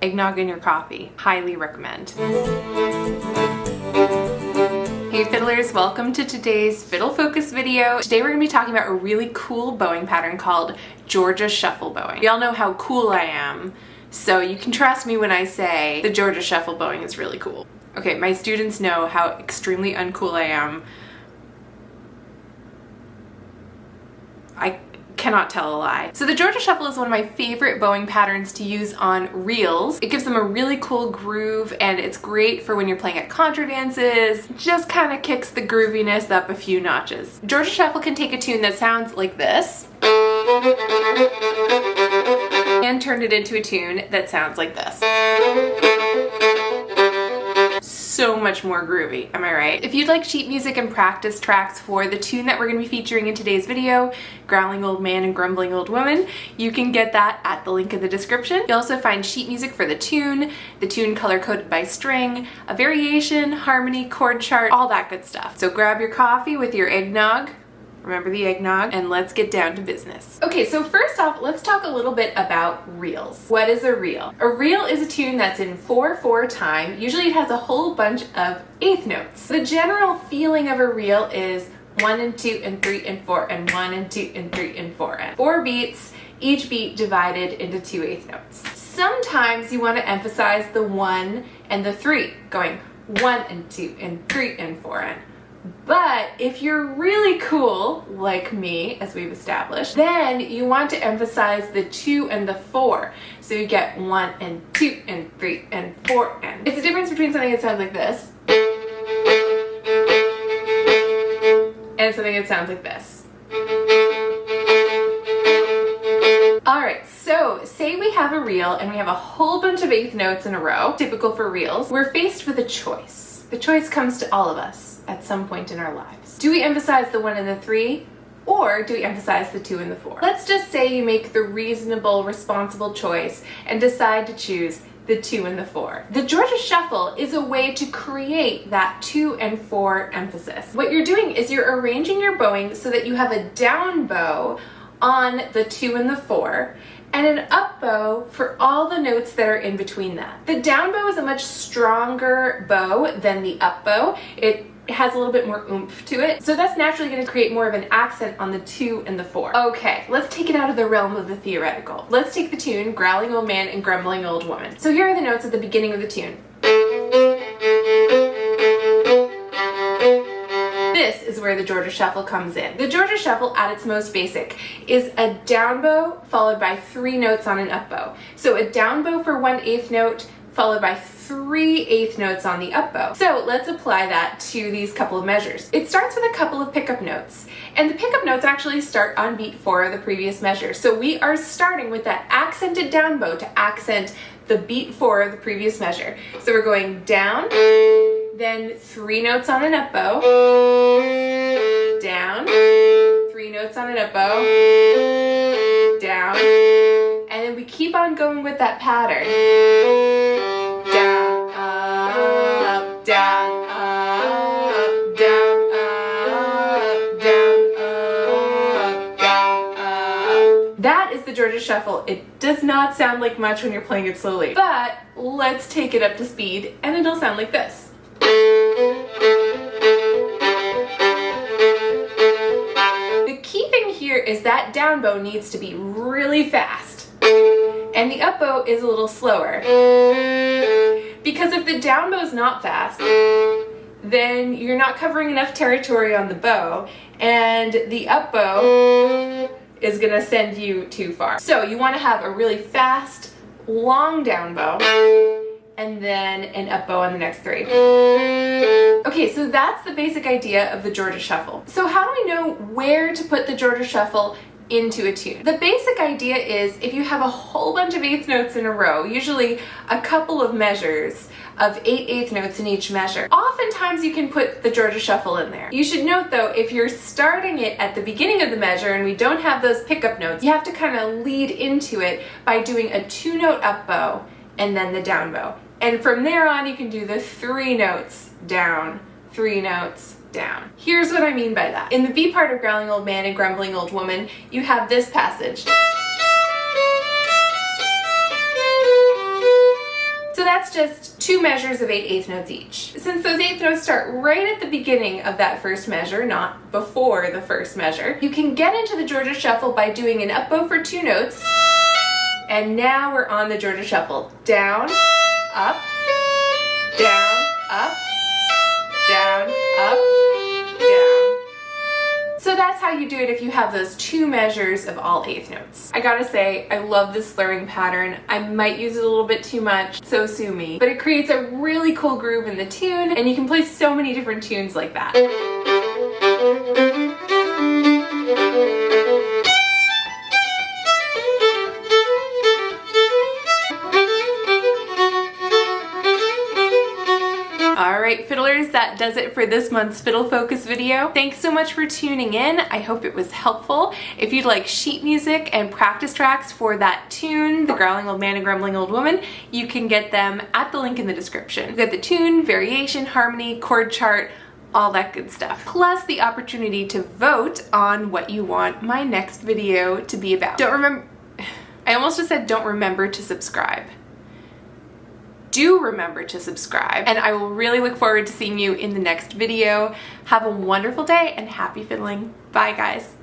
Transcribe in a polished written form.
eggnog in your coffee. Highly recommend. Hey fiddlers, welcome to today's fiddle focus video. Today we're going to be talking about a really cool bowing pattern called Georgia Shuffle bowing. Y'all know how cool I am, so you can trust me when I say the Georgia Shuffle bowing is really cool. Okay, my students know how extremely uncool I am. I cannot tell a lie. So the Georgia Shuffle is one of my favorite bowing patterns to use on reels. It gives them a really cool groove and it's great for when you're playing at contra dances. Just kind of kicks the grooviness up a few notches. Georgia Shuffle can take a tune that sounds like this and turn it into a tune that sounds like this. So much more groovy, am I right? If you'd like sheet music and practice tracks for the tune that we're going to be featuring in today's video, Growling Old Man and Grumbling Old Woman, you can get that at the link in the description. You'll also find sheet music for the tune color-coded by string, a variation, harmony, chord chart, all that good stuff. So grab your coffee with your eggnog, remember the eggnog, and let's get down to business. Okay, so first off, let's talk a little bit about reels. What is a reel? A reel is a tune that's in 4/4 time. Usually it has a whole bunch of eighth notes. The general feeling of a reel is 1 and 2 and 3 and 4 and 1 and 2 and 3 and 4 and 4 beats, each beat divided into 2 eighth notes. Sometimes you want to emphasize the 1 and the 3, going 1 and 2 and 3 and 4 and. But if you're really cool, like me, as we've established, then you want to emphasize the 2 and the 4. So you get 1 and 2 and 3 and 4 and. It's the difference between something that sounds like this and something that sounds like this. Alright, so say we have a reel and we have a whole bunch of eighth notes in a row, typical for reels. We're faced with a choice. The choice comes to all of us at some point in our lives. Do we emphasize the 1 and the 3, or do we emphasize the 2 and the 4? Let's just say you make the reasonable, responsible choice and decide to choose the 2 and the 4. The Georgia Shuffle is a way to create that 2 and 4 emphasis. What you're doing is you're arranging your bowing so that you have a down bow on the 2 and the 4, and an up bow for all the notes that are in between that. The down bow is a much stronger bow than the up bow. It has a little bit more oomph to it, so that's naturally going to create more of an accent on the 2 and the 4. Okay, let's take it out of the realm of the theoretical. Let's take the tune Growling Old Man and Grumbling Old Woman. So here are the notes at the beginning of the tune. This is where the Georgia Shuffle comes in. The Georgia Shuffle, at its most basic, is a down bow followed by 3 notes on an up bow. So a down bow for 1 eighth note followed by 3 eighth notes on the up bow. So let's apply that to these couple of measures. It starts with a couple of pickup notes, and the pickup notes actually start on beat 4 of the previous measure. So we are starting with that accented down bow to accent the beat 4 of the previous measure. So we're going down, then 3 notes on an up bow, down, 3 notes on an up bow, down, and then we keep on going with that pattern. Down, up, down, up, down, up, down, up, down, up. That is the Georgia Shuffle. It does not sound like much when you're playing it slowly, but let's take it up to speed and it'll sound like this. The key thing here is that down bow needs to be really fast and the up bow is a little slower. Because if the down bow is not fast, then you're not covering enough territory on the bow and the up bow is gonna send you too far. So you wanna have a really fast, long down bow and then an up bow on the next 3. Okay, so that's the basic idea of the Georgia Shuffle. So how do we know where to put the Georgia Shuffle into a tune? The basic idea is if you have a whole bunch of eighth notes in a row, usually a couple of measures of 8 eighth notes in each measure, oftentimes you can put the Georgia Shuffle in there. You should note though, if you're starting it at the beginning of the measure and we don't have those pickup notes, you have to kind of lead into it by doing a 2-note up bow and then the down bow. And from there on, you can do the 3 notes down, 3 notes down. Here's what I mean by that. In the B part of Growling Old Man and Grumbling Old Woman, you have this passage. that's just 2 measures of 8/8 notes each. Since those 8th notes start right at the beginning of that first measure, not before the first measure, you can get into the Georgia Shuffle by doing an up bow for 2 notes. And now we're on the Georgia Shuffle. Down, up, down, up, down, up, down. So that's how you do it if you have those 2 measures of all 8th notes. I gotta say, I love this slurring pattern. I might use it a little bit too much, so sue me. But it creates a really cool groove in the tune, and you can play so many different tunes like that. Alright fiddlers, that does it for this month's Fiddle Focus video. Thanks so much for tuning in. I hope it was helpful. If you'd like sheet music and practice tracks for that tune, The Growling Old Man and Grumbling Old Woman, you can get them at the link in the description. You've got the tune, variation, harmony, chord chart, all that good stuff. Plus the opportunity to vote on what you want my next video to be about. I almost just said don't remember to subscribe. Do remember to subscribe, and I will really look forward to seeing you in the next video. Have a wonderful day and happy fiddling. Bye guys.